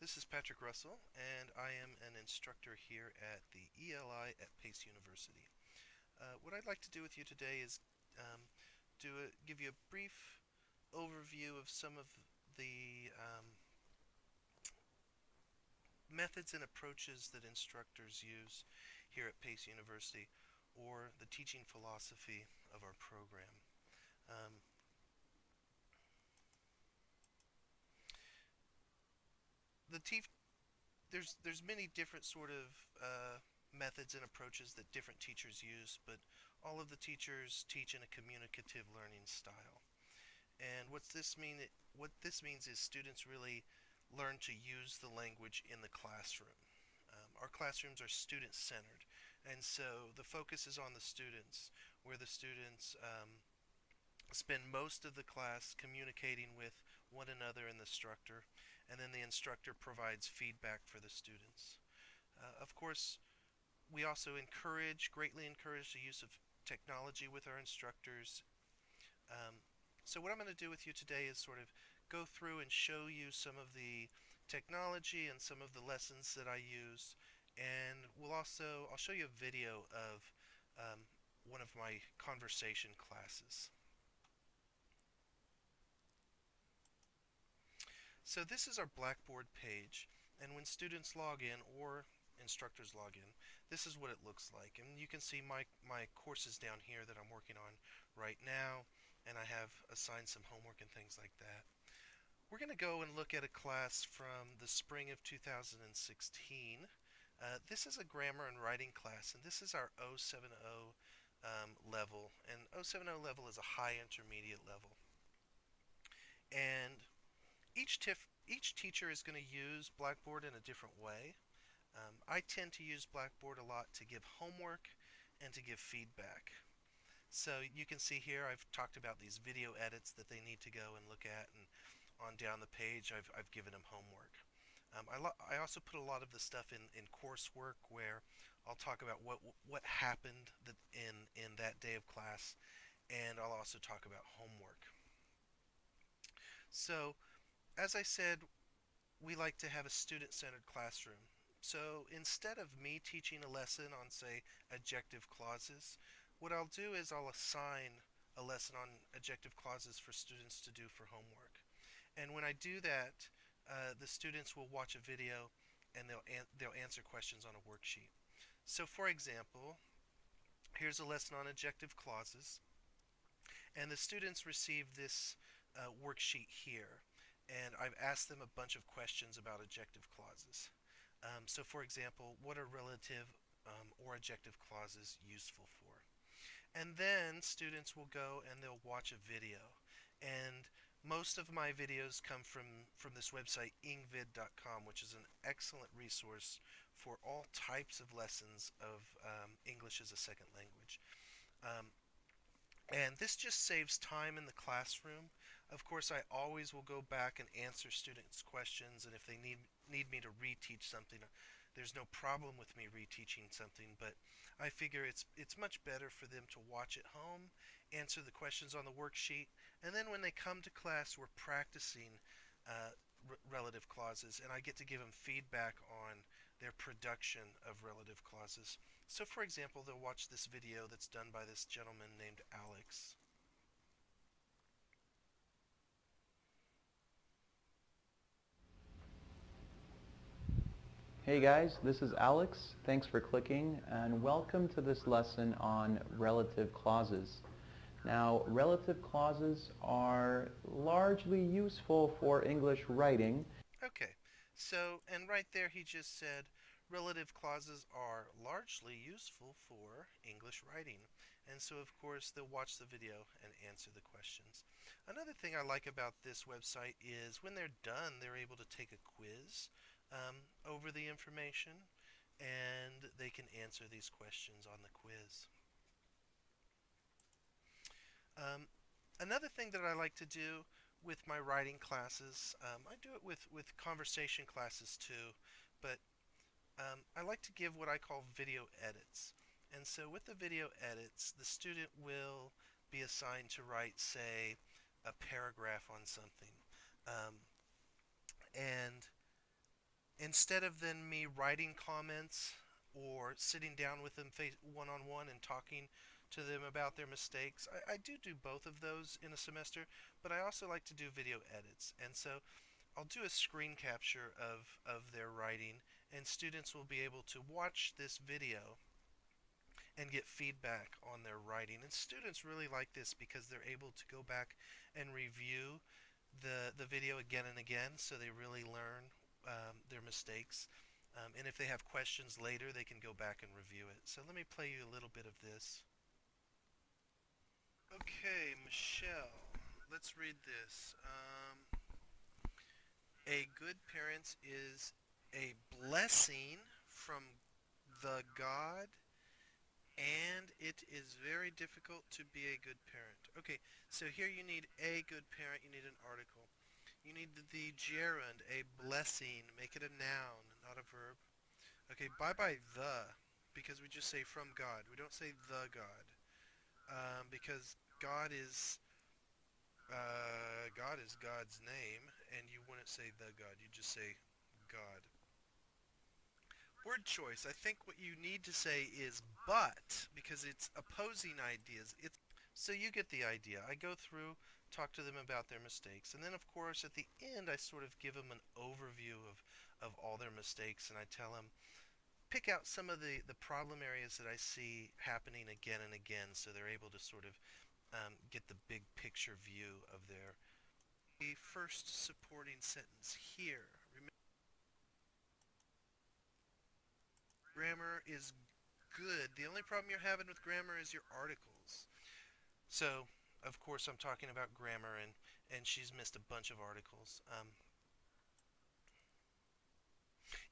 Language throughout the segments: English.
This is Patrick Russell, and I am an instructor here at the ELI at Pace University. What I'd like to do with you today is give you a brief overview of some of the methods and approaches that instructors use here at Pace University, or the teaching philosophy of our program. Um, the te there's many different sort of methods and approaches that different teachers use, but all of the teachers teach in a communicative learning style. And what this means is students really learn to use the language in the classroom. Our classrooms are student-centered, and so the focus is on the students, where the students spend most of the class communicating with one another and the instructor, and then the instructor provides feedback for the students. Of course, we also greatly encourage the use of technology with our instructors. So what I'm going to do with you today is sort of go through and show you some of the technology and some of the lessons that I use, and I'll show you a video of one of my conversation classes. So this is our Blackboard page, and when students log in or instructors log in, this is what it looks like. And you can see my courses down here that I'm working on right now, and I have assigned some homework and things like that. We're going to go and look at a class from the spring of 2016. This is a grammar and writing class, and this is our 070 level, and 070 level is a high intermediate level. And each teacher is going to use Blackboard in a different way. I tend to use Blackboard a lot to give homework and to give feedback. So you can see here I've talked about these video edits that they need to go and look at, and on down the page I've given them homework. I also put a lot of the stuff in coursework, where I'll talk about what happened in that day of class, and I'll also talk about homework. So as I said, we like to have a student-centered classroom. So instead of me teaching a lesson on, say, adjective clauses, what I'll do is I'll assign a lesson on adjective clauses for students to do for homework. And when I do that, the students will watch a video and they'll answer questions on a worksheet. So for example, here's a lesson on adjective clauses, and the students receive this worksheet here, and I've asked them a bunch of questions about adjective clauses. So for example, what are relative or adjective clauses useful for? And then students will go and they'll watch a video. And most of my videos come from this website, ingvid.com, which is an excellent resource for all types of lessons of English as a second language. And this just saves time in the classroom. Of course, I always will go back and answer students' questions, and if they need me to reteach something, there's no problem with me reteaching something, but I figure it's much better for them to watch at home, answer the questions on the worksheet, and then when they come to class, we're practicing relative clauses, and I get to give them feedback on their production of relative clauses. So for example, they'll watch this video that's done by this gentleman named Alex. Hey guys, this is Alex. Thanks for clicking, and welcome to this lesson on relative clauses. Now, relative clauses are largely useful for English writing. Okay, so, and right there he just said relative clauses are largely useful for English writing. And so of course they'll watch the video and answer the questions. Another thing I like about this website is when they're done, they're able to take a quiz over the information, and they can answer these questions on the quiz. Another thing that I like to do with my writing classes, I do it with conversation classes too, but I like to give what I call video edits. And so with the video edits, the student will be assigned to write, say, a paragraph on something. And instead of then me writing comments or sitting down with them face one on one and talking to them about their mistakes, I do both of those in a semester, but I also like to do video edits. And so I'll do a screen capture of their writing, and students will be able to watch this video and get feedback on their writing. And students really like this because they're able to go back and review the video again and again, so they really learn their mistakes. And if they have questions later, they can go back and review it. So let me play you a little bit of this. Okay, Michelle, let's read this. A good parent is a blessing from the God, and it is very difficult to be a good parent. Okay, so here you need a good parent, you need an article. You need the gerund, a blessing, make it a noun, not a verb. Okay, bye-bye the, because we just say from God. We don't say the God, because God is God's name, and you wouldn't say the God, you just say God. Word choice, I think what you need to say is but, because it's opposing ideas. So you get the idea. I go through, talk to them about their mistakes, and then of course at the end I sort of give them an overview of all their mistakes, and I tell them, pick out some of the problem areas that I see happening again and again, so they're able to sort of get the big picture view of their. The first supporting sentence here. Remember, grammar is good. The only problem you're having with grammar is your articles. So, of course, I'm talking about grammar, and she's missed a bunch of articles.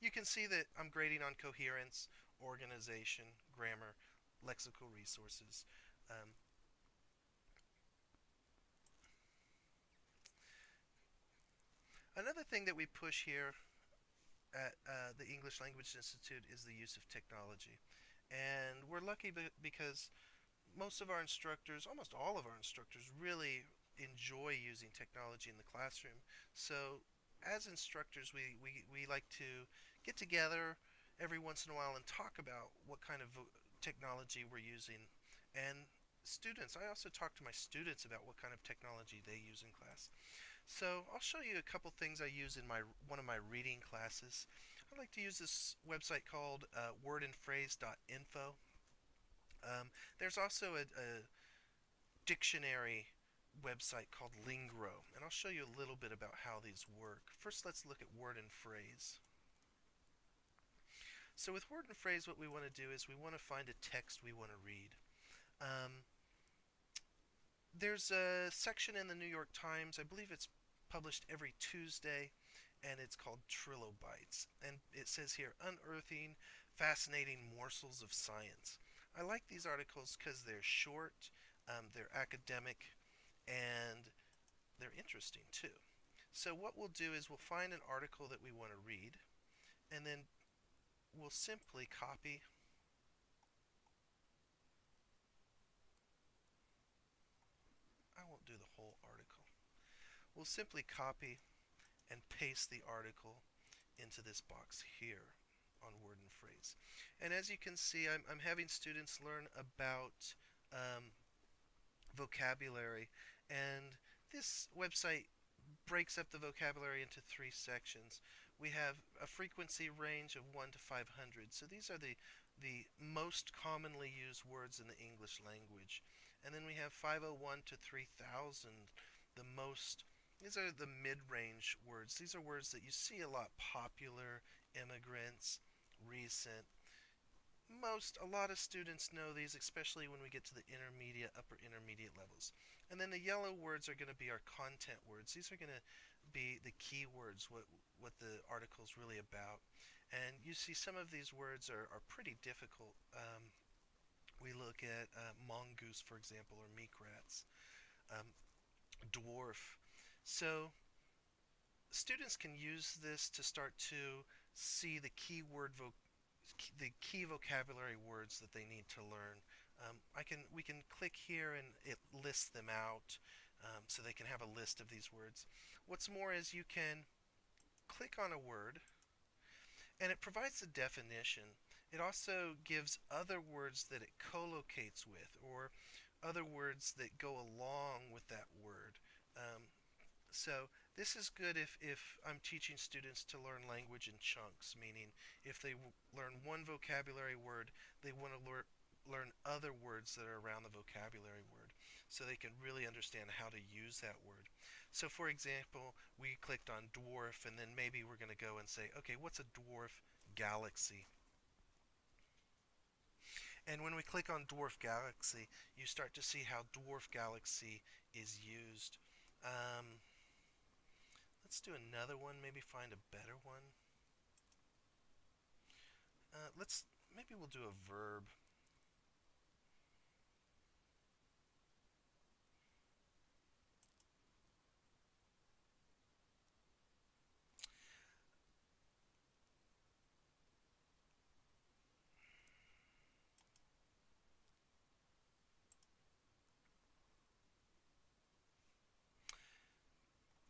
You can see that I'm grading on coherence, organization, grammar, lexical resources. Um, Another thing that we push here at the English Language Institute is the use of technology. And we're lucky because most of our instructors, almost all of our instructors, really enjoy using technology in the classroom. So as instructors, we like to get together every once in a while and talk about what kind of technology we're using. And students, I also talk to my students about what kind of technology they use in class. So I'll show you a couple things I use in one of my reading classes. I like to use this website called wordandphrase.info. There's also a dictionary website called Lingro, and I'll show you a little bit about how these work. First, let's look at word and phrase. So with word and phrase, what we want to do is we want to find a text we want to read. Um, there's a section in the New York Times, I believe it's published every Tuesday, and it's called Trilobites. And it says here, unearthing fascinating morsels of science. I like these articles because they're short, they're academic, and they're interesting too. So what we'll do is we'll find an article that we want to read, and then we'll simply copy. I won't do the whole article. We'll simply copy and paste the article into this box here on word and phrase. And as you can see, I'm having students learn about vocabulary, and this website breaks up the vocabulary into three sections. We have a frequency range of 1 to 500. So these are the most commonly used words in the English language. And then we have 501 to 3000, the most. These are the mid-range words. These are words that you see a lot: popular, immigrants, recent. A lot of students know these, especially when we get to the intermediate, upper intermediate levels. And then the yellow words are going to be our content words. These are going to be the keywords, what the article is really about. And you see some of these words are pretty difficult. We look at mongoose, for example, or meek rats, dwarf. So students can use this to start to see the the key vocabulary words that they need to learn. We can click here and it lists them out, so they can have a list of these words. What's more is you can click on a word And it provides a definition. It also gives other words that it collocates with, or other words that go along with that word. Um, so this is good if I'm teaching students to learn language in chunks, meaning if they learn one vocabulary word, they want to learn other words that are around the vocabulary word so they can really understand how to use that word. So for example, we clicked on dwarf and then maybe we're going to go and say, okay, what's a dwarf galaxy? And when we click on dwarf galaxy, you start to see how dwarf galaxy is used. Um, let's do another one, maybe find a better one. Let's maybe we'll do a verb.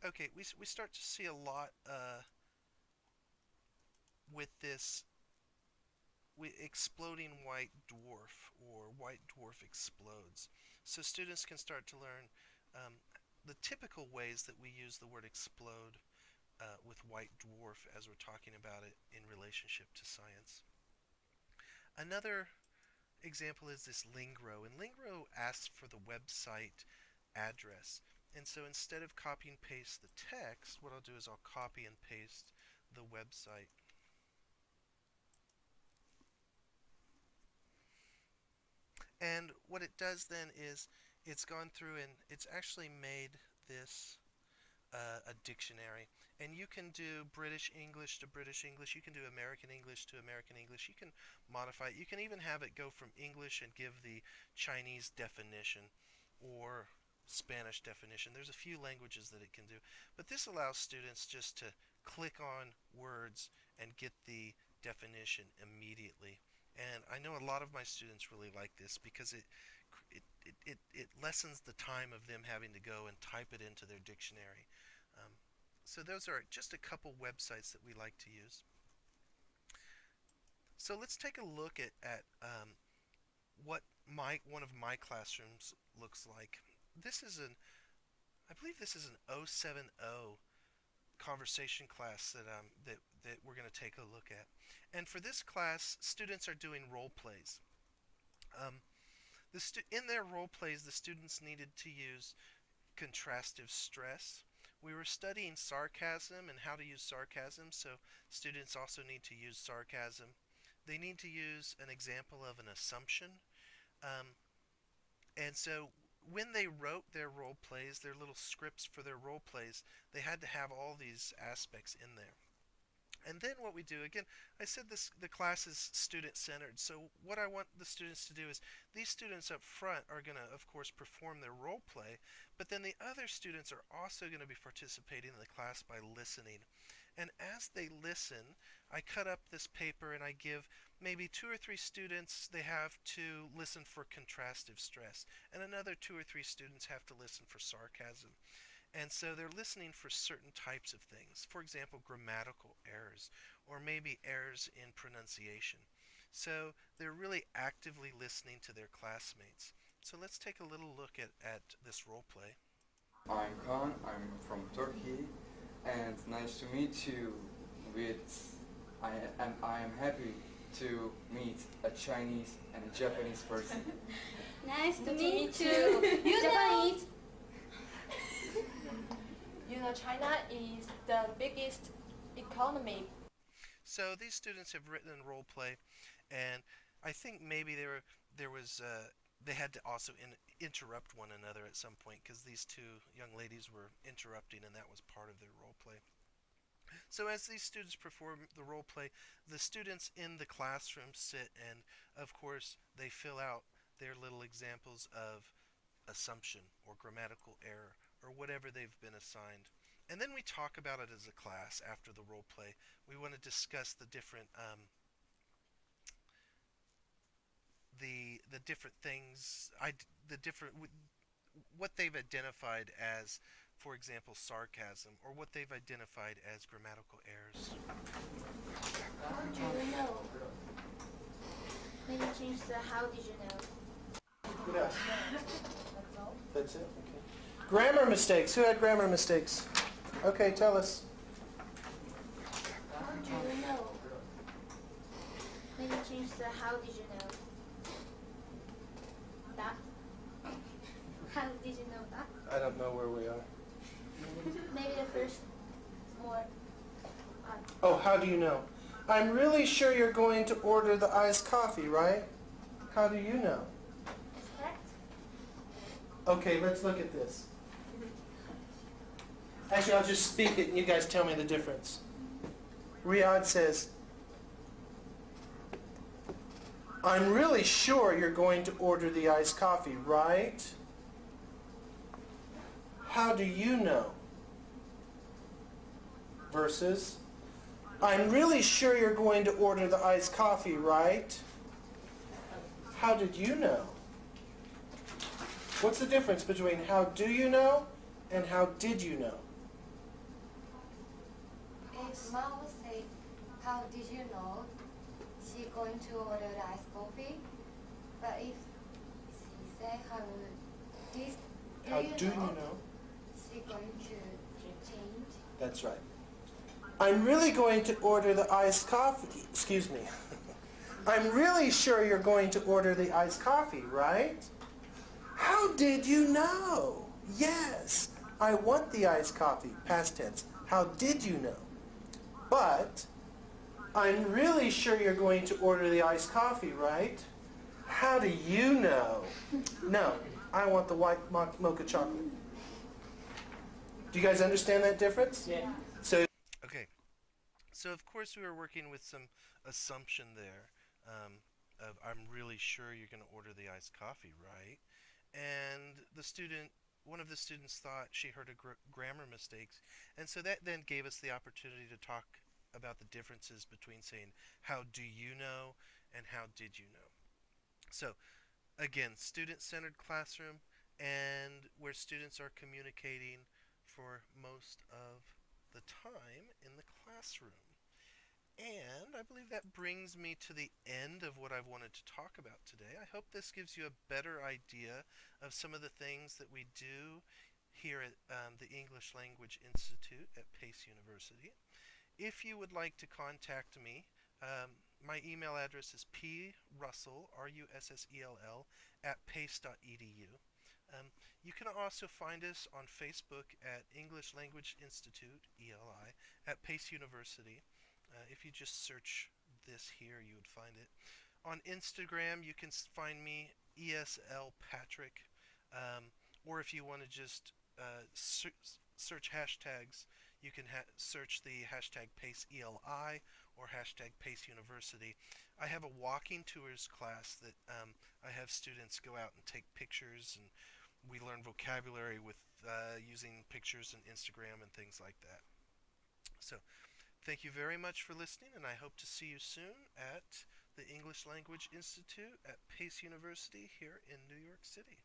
Okay, we start to see a lot with this exploding white dwarf or white dwarf explodes. So students can start to learn um, the typical ways that we use the word explode with white dwarf as we're talking about it in relationship to science. Another example is this Lingro, and Lingro asks for the website address. And so instead of copy and paste the text, what I'll do is I'll copy and paste the website. And what it does then is it's gone through and it's actually made this a dictionary. And you can do British English to British English. You can do American English to American English. You can modify it. You can even have it go from English and give the Chinese definition or Spanish definition. There's a few languages that it can do. But this allows students just to click on words and get the definition immediately. And I know a lot of my students really like this because it lessens the time of them having to go and type it into their dictionary. Um, so those are just a couple websites that we like to use. So let's take a look at what one of my classrooms looks like. This is I believe this is an 070 conversation class that we're going to take a look at. And for this class, students are doing role plays. Um, in their role plays, the students needed to use contrastive stress. We were studying sarcasm and how to use sarcasm, so students also need to use sarcasm. They need to use an example of an assumption. Um, and so when they wrote their role plays, their little scripts for their role plays, they had to have all these aspects in there. And then what we do, again, I said the class is student-centered. So what I want the students to do is these students up front are going to, of course, perform their role play, but then the other students are also going to be participating in the class by listening. And as they listen, I cut up this paper and I give maybe 2 or 3 students, they have to listen for contrastive stress, and another 2 or 3 students have to listen for sarcasm. And so they're listening for certain types of things. For example, grammatical errors or maybe errors in pronunciation. So they're really actively listening to their classmates. So let's take a little look at this role play. I'm Khan, I'm from Turkey, and nice to meet you with, and I am happy to meet a Chinese and a Japanese person. Nice to meet you. Japanese. You know, China is the biggest economy. So these students have written a role play, and I think maybe there was they had to also interrupt one another at some point because these two young ladies were interrupting, and that was part of their role play. So as these students perform the role play, the students in the classroom sit and, of course, they fill out their little examples of assumption or grammatical error or whatever they've been assigned. And then we talk about it as a class after the role play. We want to discuss the different the different things, the different what they've identified as, for example, sarcasm, or what they've identified as grammatical errors. So how did you know? What else? That's it? Okay. Grammar mistakes. Who had grammar mistakes? Okay, tell us. How do you know? Maybe change the how did you know? That? How did you know that? I don't know where we are. Maybe the first more. Oh, how do you know? I'm really sure you're going to order the iced coffee, right? How do you know? Is correct? Okay, let's look at this. Actually, I'll just speak it and you guys tell me the difference. Riyadh says, I'm really sure you're going to order the iced coffee, right? How do you know? Versus, I'm really sure you're going to order the iced coffee, right? How did you know? What's the difference between how do you know and how did you know? If Mom says, how did you know she going to order the iced coffee? But if she say, How do you know? she going to change. That's right. I'm really going to order the iced coffee. Excuse me. I'm really sure you're going to order the iced coffee, right? How did you know? Yes, I want the iced coffee. Past tense. How did you know? But I'm really sure you're going to order the iced coffee, right? How do you know? No, I want the white mocha chocolate. Do you guys understand that difference? Yeah. So Okay, so of course we were working with some assumption there of I'm really sure you're going to order the iced coffee, right? And one of the students thought she heard a grammar mistakes, and so that then gave us the opportunity to talk about the differences between saying how do you know and how did you know. So again, student-centered classroom and where students are communicating for most of the time in the classroom. And I believe that brings me to the end of what I've wanted to talk about today. I hope this gives you a better idea of some of the things that we do here at the English Language Institute at Pace University. If you would like to contact me, my email address is prussell, Russell, at pace.edu. You can also find us on Facebook at English Language Institute, ELI, at Pace University. If you just search this here, you would find it. On Instagram, you can find me, ESL Patrick. Or if you want to just search hashtags, you can search the hashtag PaceELI or hashtag Pace University. I have a walking tours class that I have students go out and take pictures, and we learn vocabulary with using pictures and Instagram and things like that. So thank you very much for listening, and I hope to see you soon at the English Language Institute at Pace University here in New York City.